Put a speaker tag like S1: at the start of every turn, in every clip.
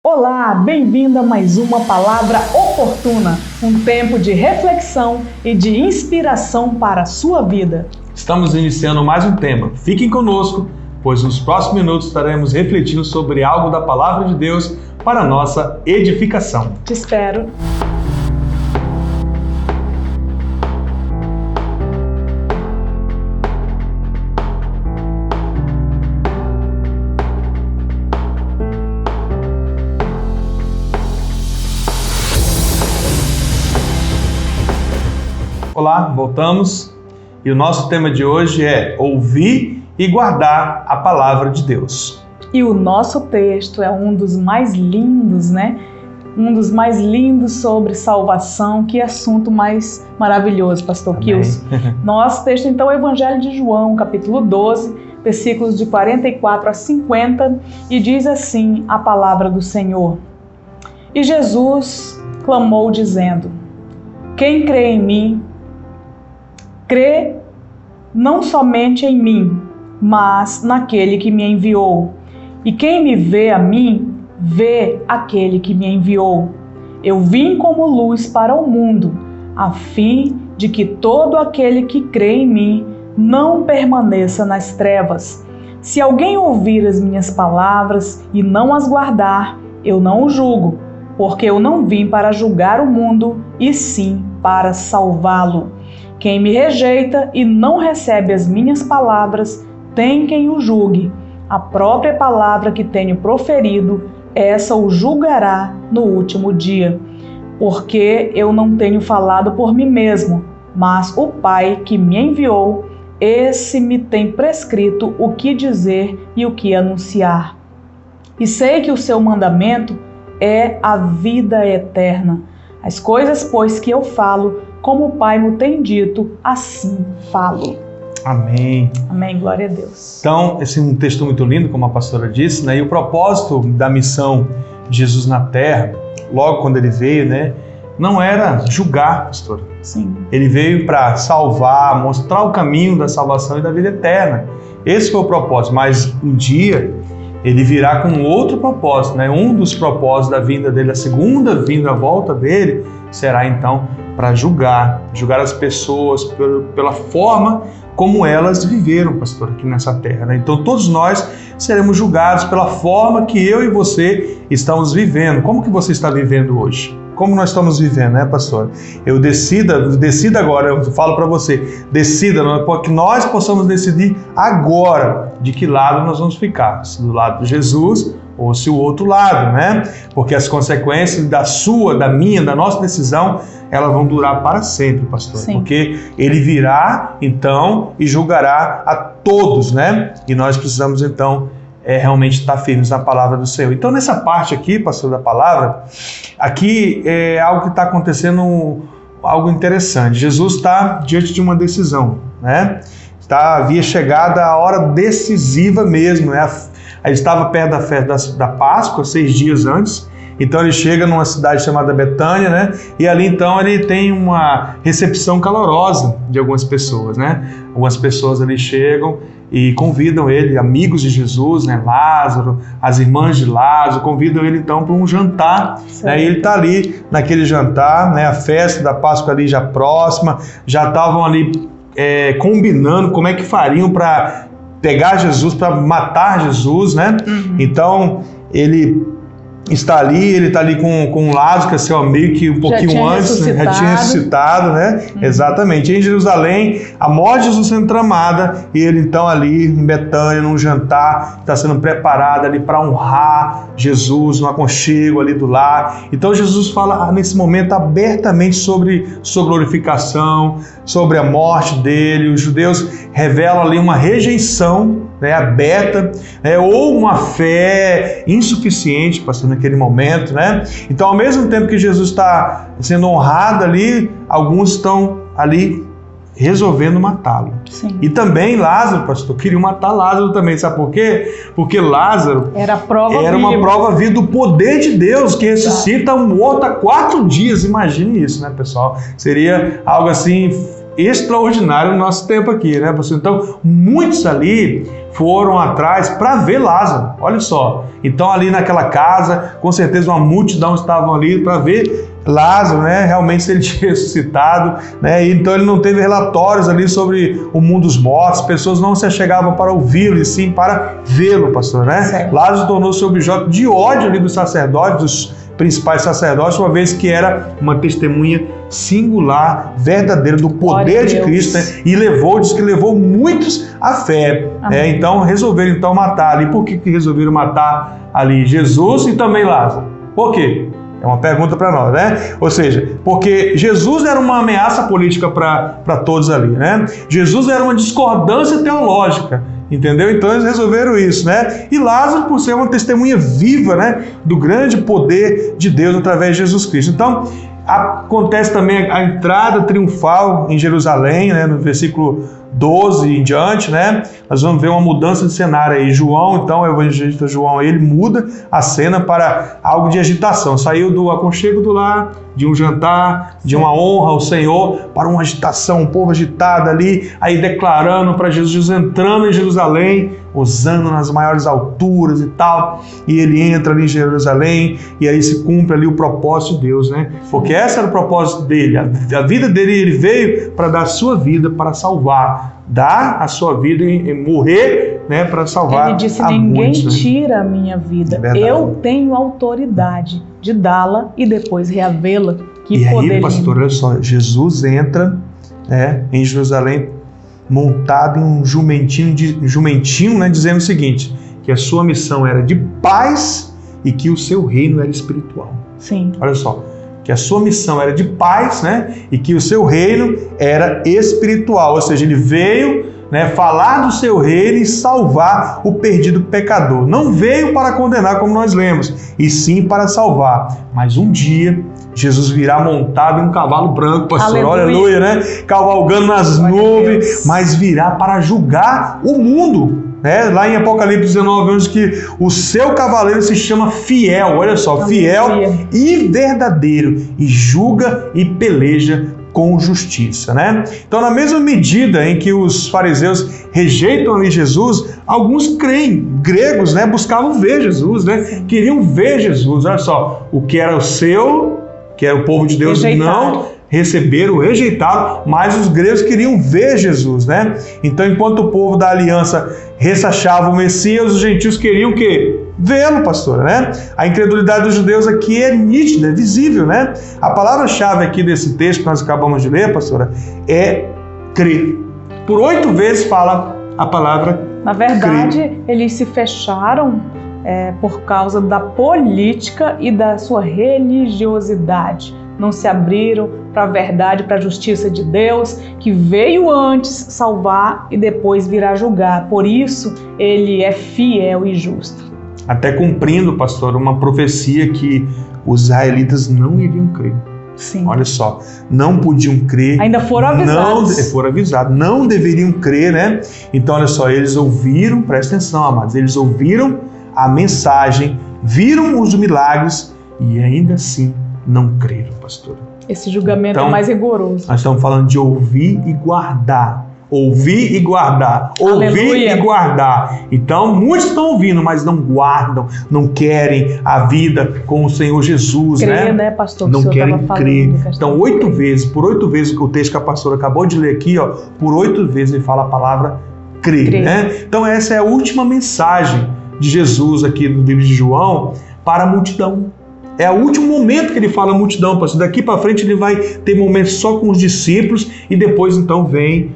S1: Olá, bem-vindo a mais uma Palavra Oportuna, um tempo de reflexão e de inspiração para a sua vida.
S2: Estamos iniciando mais um tema. Fiquem conosco, pois nos próximos minutos estaremos refletindo sobre algo da Palavra de Deus para a nossa edificação.
S1: Te espero.
S2: Olá, voltamos e o nosso tema de hoje é ouvir e guardar a Palavra de Deus.
S1: E o nosso texto é um dos mais lindos, né? Um dos mais lindos sobre salvação. Que assunto mais maravilhoso, Pastor Kilson. Nosso texto, então, é o Evangelho de João, capítulo 12, versículos de 44 a 50, e diz assim a palavra do Senhor. E Jesus clamou dizendo: quem crê em mim, crê não somente em mim, mas naquele que me enviou. E quem me vê a mim, vê aquele que me enviou. Eu vim como luz para o mundo, a fim de que todo aquele que crê em mim não permaneça nas trevas. Se alguém ouvir as minhas palavras e não as guardar, eu não o julgo, porque eu não vim para julgar o mundo, e sim para salvá-lo. Quem me rejeita e não recebe as minhas palavras, tem quem o julgue. A própria palavra que tenho proferido, essa o julgará no último dia. Porque eu não tenho falado por mim mesmo, mas o Pai que me enviou, esse me tem prescrito o que dizer e o que anunciar. E sei que o seu mandamento é a vida eterna. As coisas, pois, que eu falo, como o Pai me tem dito, assim falo.
S2: Amém.
S1: Amém, glória a Deus.
S2: Então, esse é um texto muito lindo, como a pastora disse, né? E o propósito da missão de Jesus na Terra, logo quando ele veio, né? Não era julgar, pastora.
S1: Sim.
S2: Ele veio para salvar, mostrar o caminho da salvação e da vida eterna. Esse foi o propósito, mas um dia ele virá com outro propósito, né? Um dos propósitos da vinda dele, a segunda vinda, a volta dele, será então para julgar as pessoas pela forma como elas viveram, pastor, aqui nessa terra, né? Então todos nós seremos julgados pela forma que eu e você estamos vivendo. Como que você está vivendo hoje? Como nós estamos vivendo, né, pastor? Decida agora, eu falo para você, decida, que nós possamos decidir agora de que lado nós vamos ficar, se do lado de Jesus ou se o outro lado, né? Porque as consequências da sua, da minha, da nossa decisão, elas vão durar para sempre, pastor. Sim. Porque ele virá, então, e julgará a todos, né? E nós precisamos, então, realmente estar firmes na palavra do Senhor. Então, nessa parte aqui, pastor, da palavra, aqui é algo que está acontecendo, algo interessante. Jesus está diante de uma decisão, né? Havia chegado a hora decisiva mesmo, né? Ele estava perto da festa da Páscoa, 6 dias antes. Então ele chega numa cidade chamada Betânia, né? E ali então ele tem uma recepção calorosa de algumas pessoas, né? Algumas pessoas ali chegam e convidam ele, amigos de Jesus, né? Lázaro, as irmãs de Lázaro, convidam ele então para um jantar. Né? E ele está ali naquele jantar, né? A festa da Páscoa ali já próxima, já estavam ali combinando como é que fariam para pegar Jesus, para matar Jesus, né? Uhum. Então ele está ali com Lázaro, que é seu amigo, que um pouquinho antes já tinha ressuscitado, né? Exatamente. Em Jerusalém, a morte de Jesus sendo tramada, e ele então ali em Betânia, num jantar, está sendo preparado ali para honrar Jesus, no aconchego ali do lar. Então Jesus fala nesse momento abertamente sobre sua glorificação, sobre a morte dele. Os judeus revelam ali uma rejeição, né, aberta, né, ou uma fé insuficiente, passando naquele momento, né? Então, ao mesmo tempo que Jesus está sendo honrado ali, alguns estão ali resolvendo matá-lo. Sim. E também Lázaro, pastor, queriam matar Lázaro também, sabe por quê? Porque Lázaro era uma prova viva do poder de Deus, que ressuscita um morto há 4 dias, imagine isso, né, pessoal? Seria algo assim extraordinário no nosso tempo aqui, né, pastor? Então, muitos ali foram atrás para ver Lázaro, olha só. Então, ali naquela casa, com certeza uma multidão estavam ali para ver Lázaro, né, realmente se ele tinha ressuscitado, né, então ele não teve relatórios ali sobre o mundo dos mortos, pessoas não se achegavam para ouvi-lo, e sim para vê-lo, pastor, né?
S1: Certo.
S2: Lázaro tornou-se objeto de ódio ali dos sacerdotes, dos principais sacerdotes, uma vez que era uma testemunha singular, verdadeira do poder de Cristo, né? E diz que levou muitos à fé. Então resolveram então matar ali. Por que resolveram matar ali Jesus e também Lázaro? Por quê? É uma pergunta para nós, né? Ou seja, porque Jesus era uma ameaça política para todos ali, né? Jesus era uma discordância teológica, entendeu? Então eles resolveram isso, né? E Lázaro, por ser uma testemunha viva, né, do grande poder de Deus através de Jesus Cristo. Então, acontece também a entrada triunfal em Jerusalém, né, no versículo 12 em diante, né? Nós vamos ver uma mudança de cenário aí. João, então, o evangelista João, ele muda a cena para algo de agitação. Saiu do aconchego do lar, de um jantar, de uma honra ao Senhor, para uma agitação, um povo agitado ali, aí declarando para Jesus, entrando em Jerusalém, hosana nas maiores alturas e tal, e ele entra ali em Jerusalém, e aí se cumpre ali o propósito de Deus, né? Porque esse era o propósito dele, a vida dele, ele veio para dar a sua vida para salvar, dar a sua vida e morrer, né, para salvar.
S1: Ele disse, ninguém tira a minha vida, eu tenho autoridade de dá-la e depois reavê-la.
S2: E aí, pastor, olha só, Jesus entra, né, em Jerusalém montado em um jumentinho, né, dizendo o seguinte, que a sua missão era de paz e que o seu reino era espiritual.
S1: Sim.
S2: Olha só, que a sua missão era de paz, né, e que o seu reino era espiritual, ou seja, ele veio, né, falar do seu reino e salvar o perdido pecador. Não veio para condenar, como nós lemos, e sim para salvar. Mas um dia Jesus virá montado em um cavalo branco, pastor, aleluia, né? Cavalgando nas nuvens, mas virá para julgar o mundo. Né? Lá em Apocalipse 19, vemos que o seu cavaleiro se chama Fiel, olha só, fiel e verdadeiro, e julga e peleja com justiça, né? Então, na mesma medida em que os fariseus rejeitam ali Jesus, alguns creem, gregos, né, buscavam ver Jesus, né? Queriam ver Jesus. Olha só, o que era o seu, que era o povo de Deus, não receberam, rejeitaram, mas os gregos queriam ver Jesus, né? Então, enquanto o povo da aliança ressachava o Messias, os gentios queriam o quê? Vê-lo, pastor, né? A incredulidade dos judeus aqui é nítida, é visível, né? A palavra-chave aqui desse texto que nós acabamos de ler, pastora, é crer. Por 8 vezes fala a palavra
S1: Na verdade,
S2: crer.
S1: Eles se fecharam por causa da política e da sua religiosidade. Não se abriram para a verdade, para a justiça de Deus, que veio antes salvar e depois virá julgar. Por isso, ele é fiel e justo.
S2: Até cumprindo, pastor, uma profecia que os israelitas não iriam crer.
S1: Sim.
S2: Olha só, não podiam crer.
S1: Ainda foram avisados.
S2: Não deveriam crer, né? Então, olha só, eles ouviram, presta atenção, amados, eles ouviram a mensagem, viram os milagres e ainda assim não creram, pastor.
S1: Esse julgamento é mais rigoroso.
S2: Nós estamos falando de ouvir e guardar. Ouvir e guardar. Ouvir e guardar. Então, muitos estão ouvindo, mas não guardam, não querem a vida com o Senhor Jesus,
S1: né, pastor?
S2: Não querem crer. Então, 8 vezes, por 8 vezes, o texto que a pastora acabou de ler aqui, ó, por 8 vezes ele fala a palavra crer, né? Então, essa é a última mensagem de Jesus aqui no livro de João para a multidão. É o último momento que ele fala a multidão, pastor. Daqui para frente ele vai ter momentos só com os discípulos e depois então vem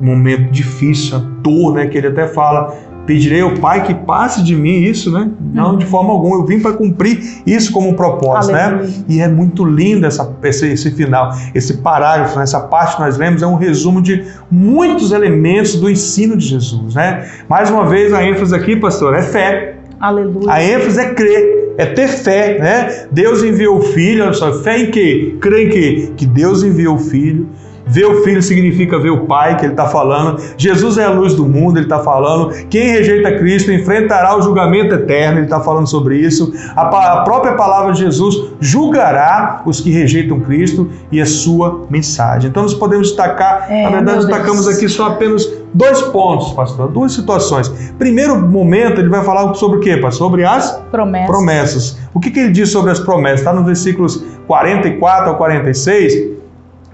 S2: um momento difícil, a dor, né? Que ele até fala, pedirei ao Pai que passe de mim isso, né? Não, de forma alguma, eu vim para cumprir isso como um propósito, né? E é muito lindo esse final, esse parágrafo, né? Essa parte que nós lemos é um resumo de muitos elementos do ensino de Jesus, né? Mais uma vez, a ênfase aqui, pastor, é fé.
S1: Aleluia.
S2: A ênfase é crer, é ter fé, né? Deus enviou o Filho, olha só, fé em quê? Crer em quê? Que Deus enviou o Filho Ver o Filho significa ver o Pai, que ele está falando. Jesus é a luz do mundo, ele está falando. Quem rejeita Cristo enfrentará o julgamento eterno, ele está falando sobre isso. A própria palavra de Jesus julgará os que rejeitam Cristo e a sua mensagem. Então nós podemos destacar, na verdade destacamos aqui só apenas 2 pontos, pastor, 2 situações. Primeiro momento, ele vai falar sobre o quê, pastor? Sobre as promessas. O que ele diz sobre as promessas? Está nos versículos 44 ao 46.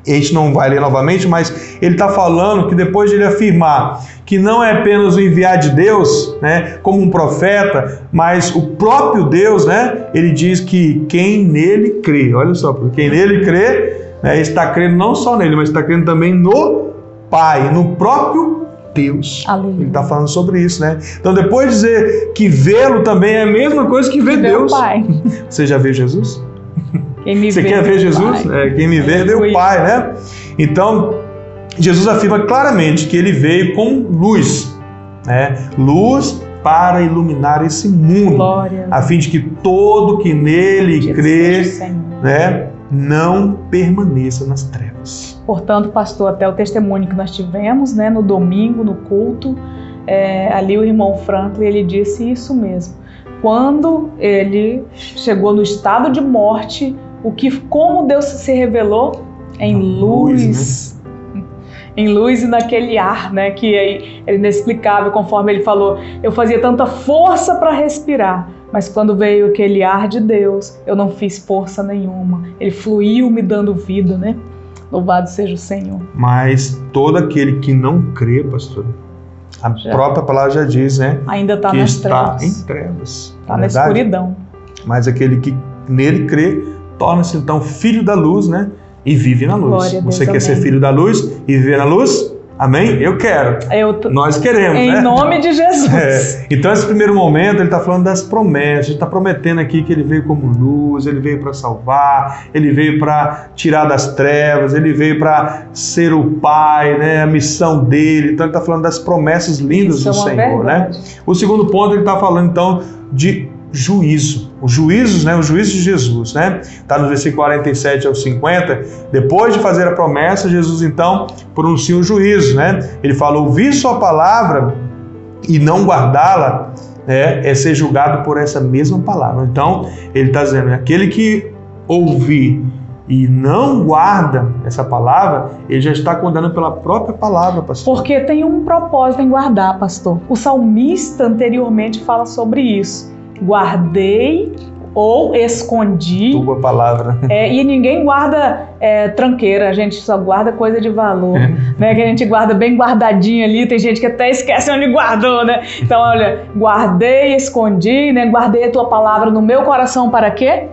S2: A gente não vai ler novamente, mas ele está falando que depois de ele afirmar que não é apenas o enviado de Deus, né, como um profeta, mas o próprio Deus, né, ele diz que quem nele crê, olha só, porque quem nele crê, né, está crendo não só nele, mas está crendo também no Pai, no próprio Deus. Aleluia. Ele está falando sobre isso, né? Então, depois de dizer que vê-lo também é a mesma coisa que ver Deus. Pai. Você já vê Jesus? Você quer ver Jesus? Quem me vê, vê o Pai, né? Então, Jesus afirma claramente que ele veio com luz, né? Luz para iluminar esse mundo, a fim de que todo que nele crê, né, não permaneça nas trevas.
S1: Portanto, pastor, até o testemunho que nós tivemos, né, no domingo, no culto, ali o irmão Franklin, ele disse isso mesmo. Quando ele chegou no estado de morte, como Deus se revelou em luz, né? Em luz e naquele ar, né, que é inexplicável, conforme ele falou, eu fazia tanta força para respirar, mas quando veio aquele ar de Deus, eu não fiz força nenhuma, ele fluiu me dando vida, né? Louvado seja o Senhor.
S2: Mas todo aquele que não crê, pastor, a própria palavra já diz, né?
S1: Ainda está nas trevas.
S2: Está em trevas.
S1: Está na escuridão.
S2: Mas aquele que nele crê, torna-se então filho da luz, né? E vive na luz.
S1: Glória a Deus,
S2: você quer ser filho da luz e viver na luz? Amém? Eu quero. Nós queremos,
S1: em
S2: né?
S1: Em nome de Jesus.
S2: Então, esse primeiro momento, ele está falando das promessas. Ele está prometendo aqui que ele veio como luz, ele veio para salvar, ele veio para tirar das trevas, ele veio para ser o Pai, né? A missão dele. Então, ele está falando das promessas lindas do Senhor, né? O segundo ponto, ele está falando, então, de juízo. Os juízos, né? O juízo de Jesus, né? Está no versículo 47 ao 50. Depois de fazer a promessa, Jesus então pronuncia o juízo, né? Ele fala: ouvir sua palavra e não guardá-la, né, é ser julgado por essa mesma palavra. Então, ele está dizendo, aquele que ouvir e não guarda essa palavra, ele já está condenando pela própria palavra, pastor.
S1: Porque tem um propósito em guardar, pastor. O salmista anteriormente fala sobre isso. Guardei ou escondi.
S2: Tua palavra.
S1: E ninguém guarda tranqueira, a gente só guarda coisa de valor. Né? Que a gente guarda bem guardadinho ali, tem gente que até esquece onde guardou, né? Então, olha, guardei, escondi, né? Guardei a tua palavra no meu coração para quê?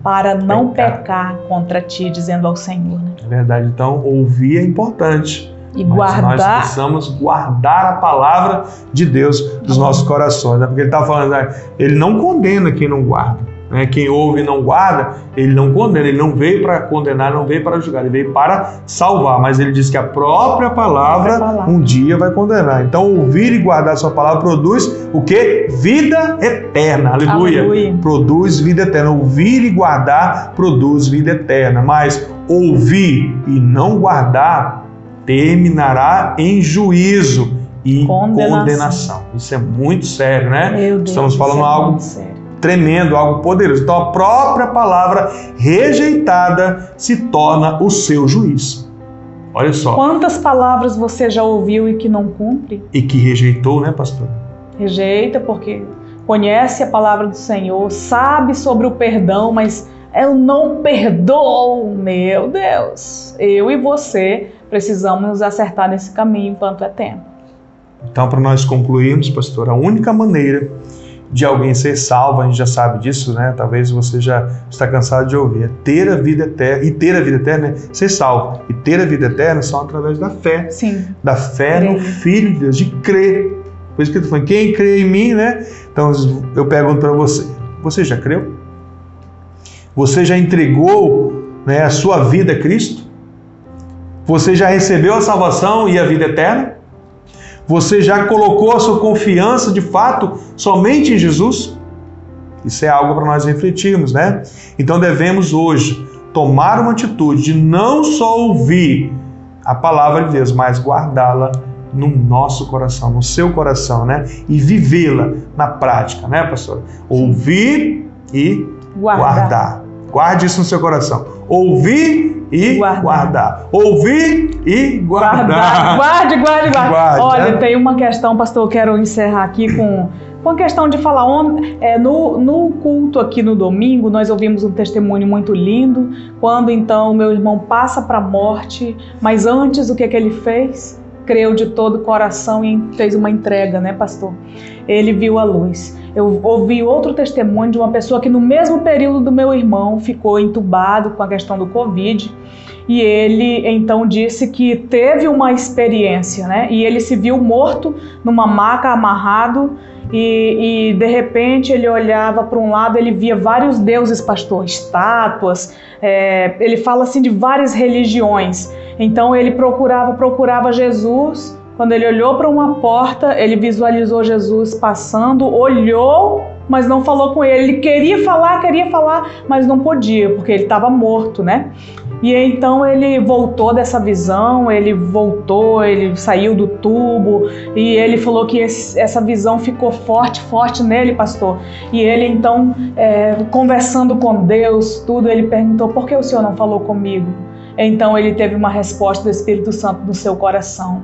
S1: Para não pecar contra ti, dizendo ao Senhor. Né?
S2: É verdade, então ouvir é importante.
S1: E
S2: mas nós precisamos guardar a palavra de Deus dos nossos corações, né? Porque ele está falando, né? Ele não condena quem não guarda, né? Quem ouve e não guarda, ele não condena, ele não veio para condenar, não veio para julgar, ele veio para salvar, mas ele diz que a própria palavra um dia vai condenar. Então ouvir e guardar a sua palavra produz o quê? Vida eterna, aleluia. Aleluia. Produz vida eterna, ouvir e guardar produz vida eterna, mas ouvir e não guardar terminará em juízo e condenação. Isso é muito sério, né?
S1: Meu Deus,
S2: estamos falando algo tremendo, algo poderoso. Então a própria palavra rejeitada se torna o seu juiz. Olha só.
S1: Quantas palavras você já ouviu e que não cumpre?
S2: E que rejeitou, né, pastor?
S1: Rejeita porque conhece a palavra do Senhor, sabe sobre o perdão, mas eu não perdoo. Meu Deus, eu e você precisamos nos acertar nesse caminho enquanto é tempo.
S2: Então, para nós concluirmos, pastor, a única maneira de alguém ser salvo, a gente já sabe disso, né? Talvez você já está cansado de ouvir, é ter a vida eterna, e ter a vida eterna, né? Ser salvo e ter a vida eterna só através da fé.
S1: Sim.
S2: Da fé no Filho de Deus, de crer. Por isso que ele falou, quem crê em mim, né? Então, eu pergunto para você já creu? Você já entregou, né, a sua vida a Cristo? Você já recebeu a salvação e a vida eterna? Você já colocou a sua confiança, de fato, somente em Jesus? Isso é algo para nós refletirmos, né? Então devemos hoje tomar uma atitude de não só ouvir a palavra de Deus, mas guardá-la no nosso coração, no seu coração, né? E vivê-la na prática, né, pastor? Ouvir e guardar. Guarde isso no seu coração. Ouvir e guardar. Ouvir e guardar.
S1: Guarde. Olha, tem uma questão, pastor, eu quero encerrar aqui com a questão de falar. No culto aqui no domingo, nós ouvimos um testemunho muito lindo, quando então meu irmão passa para a morte, mas antes o que ele fez? Creu de todo o coração e fez uma entrega, né, pastor? Ele viu a luz. Eu ouvi outro testemunho de uma pessoa que no mesmo período do meu irmão ficou entubado com a questão do Covid, e ele então disse que teve uma experiência, né? E ele se viu morto numa maca, amarrado, e de repente ele olhava para um lado, ele via vários deuses, pastor, estátuas, ele fala assim de várias religiões. Então ele procurava Jesus. Quando ele olhou para uma porta, ele visualizou Jesus passando, olhou, mas não falou com ele. Ele queria falar, mas não podia, porque ele estava morto, né? E então ele voltou dessa visão, ele saiu do tubo, e ele falou que essa visão ficou forte nele, pastor. E ele então, conversando com Deus, tudo, ele perguntou: por que o Senhor não falou comigo? Então ele teve uma resposta do Espírito Santo no seu coração: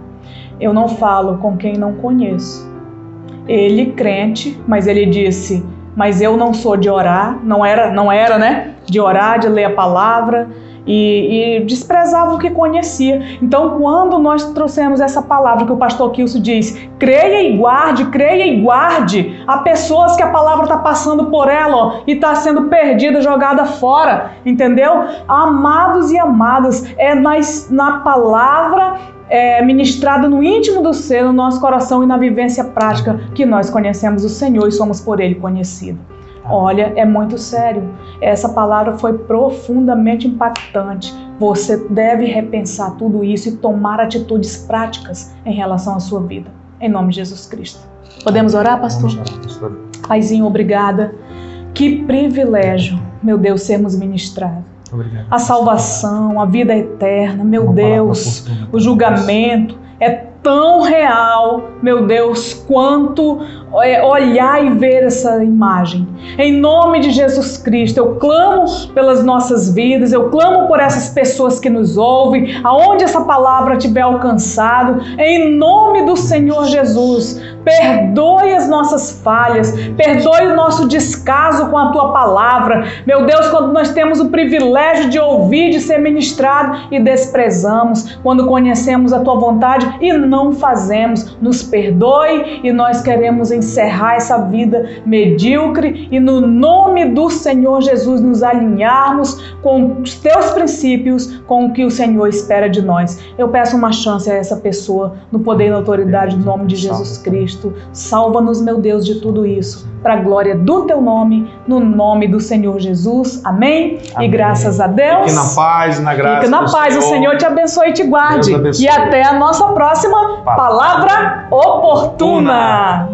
S1: eu não falo com quem não conheço. Ele, crente, mas ele disse: mas eu não sou de orar, não era, né? De orar, de ler a palavra, e desprezava o que conhecia. Então, quando nós trouxemos essa palavra que o pastor Kilson diz, creia e guarde, há pessoas que a palavra está passando por ela, ó, e está sendo perdida, jogada fora, entendeu? Amados e amadas, na palavra ministrada no íntimo do ser, no nosso coração e na vivência prática que nós conhecemos o Senhor e somos por Ele conhecidos. Olha, é muito sério. Essa palavra foi profundamente impactante. Você deve repensar tudo isso e tomar atitudes práticas em relação à sua vida. Em nome de Jesus Cristo. Podemos orar, pastor? Vamos orar, pastor. Paizinho, obrigada. Que privilégio, meu Deus, sermos ministrados. Obrigado. A salvação, a vida eterna, meu Deus, o julgamento é tão real, meu Deus, quanto olhar e ver essa imagem. Em nome de Jesus Cristo, eu clamo pelas nossas vidas, eu clamo por essas pessoas que nos ouvem, aonde essa palavra tiver alcançado, em nome do Senhor Jesus. Perdoe as nossas falhas, perdoe o nosso descaso com a Tua palavra. Meu Deus, quando nós temos o privilégio de ouvir, de ser ministrado e desprezamos, quando conhecemos a Tua vontade e não fazemos, nos perdoe, e nós queremos encerrar essa vida medíocre e no nome do Senhor Jesus nos alinharmos com os Teus princípios, com o que o Senhor espera de nós. Eu peço uma chance a essa pessoa no poder e na autoridade do nome de Jesus Cristo. Salva-nos, meu Deus, de tudo isso, para a glória do Teu nome, no nome do Senhor Jesus. Amém? E graças a Deus.
S2: Fique na paz e na graça.
S1: Fique na paz. O Senhor te abençoe e te guarde. E até a nossa próxima Palavra Oportuna.